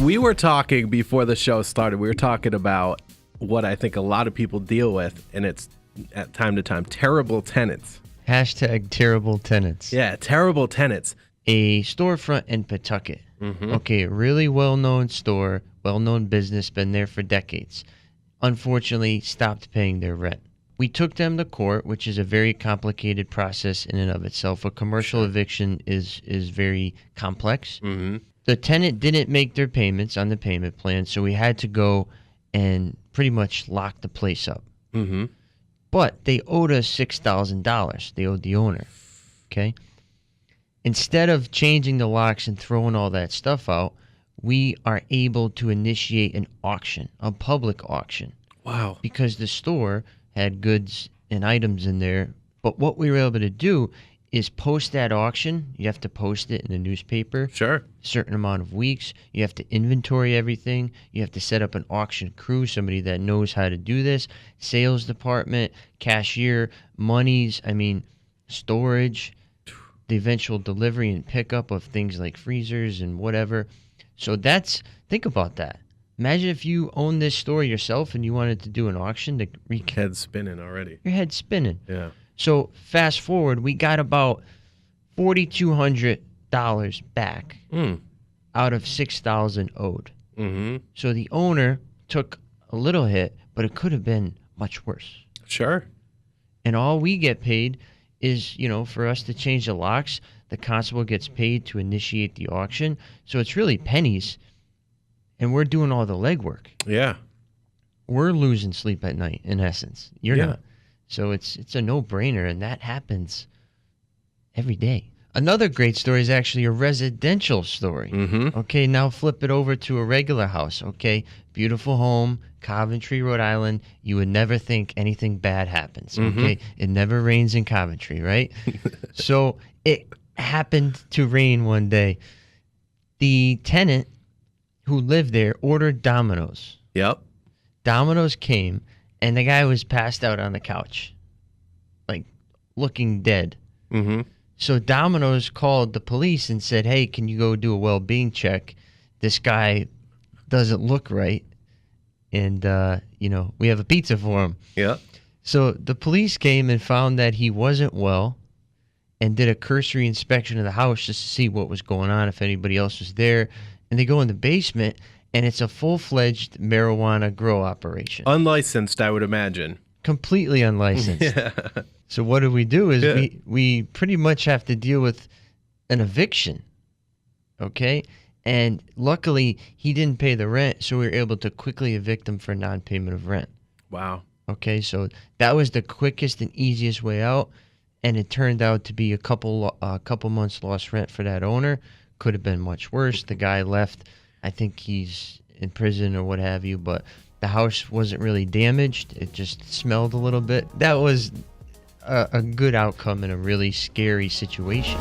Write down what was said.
We were talking before the show started. We were talking about what I think a lot of people deal with, and it's at time to time terrible tenants. Hashtag terrible tenants. Yeah, terrible tenants. A storefront in Pawtucket. Mm-hmm. Okay, really well-known store, well-known business, been there for decades. Unfortunately, stopped paying their rent. We took them to court, which is a very complicated process in and of itself. A commercial eviction is very complex. Mm-hmm. The tenant didn't make their payments on the payment plan, so we had to go and pretty much lock the place up. Mm-hmm. But they owed us $6,000. They owed the owner. Okay? Instead of changing the locks and throwing all that stuff out, we are able to initiate an auction, a public auction. Wow. Because the store had goods and items in there. But what we were able to do is post that auction. You have to post it in the newspaper. Sure. A certain amount of weeks. You have to inventory everything. You have to set up an auction crew, somebody that knows how to do this. Sales department, cashier, monies, storage, the eventual delivery and pickup of things like freezers and whatever. So think about that. Imagine if you owned this store yourself and you wanted to do an auction to Head spinning already. Your head's spinning. Yeah. So fast forward, we got about $4,200 back out of $6,000 owed. Mm-hmm. So the owner took a little hit, but it could have been much worse. Sure. And all we get paid is, for us to change the locks, the constable gets paid to initiate the auction. So it's really pennies, and we're doing all the legwork. Yeah. We're losing sleep at night, in essence. You're Yeah. not. So it's a no-brainer, and that happens every day. Another great story is actually a residential story. Mm-hmm. Okay, now flip it over to a regular house, okay? Beautiful home, Coventry, Rhode Island. You would never think anything bad happens, okay? Mm-hmm. It never rains in Coventry, right? So it happened to rain one day. The tenant who lived there ordered Domino's. Yep. Domino's came, and the guy was passed out on the couch, like looking dead. Mm-hmm. So Domino's called the police and said, hey, can you go do a well-being check? This guy doesn't look right, and, we have a pizza for him. Yep. So the police came and found that he wasn't well and did a cursory inspection of the house just to see what was going on, if anybody else was there. And they go in the basement, and it's a full-fledged marijuana grow operation. Unlicensed, I would imagine. Completely unlicensed. Yeah. So what do? Is we pretty much have to deal with an eviction, okay? And luckily, he didn't pay the rent, so we were able to quickly evict him for non-payment of rent. Wow. Okay, so that was the quickest and easiest way out, and it turned out to be a couple months lost rent for that owner. Could have been much worse. The guy left. I think he's in prison or what have you, but the house wasn't really damaged. It just smelled a little bit. That was a good outcome in a really scary situation.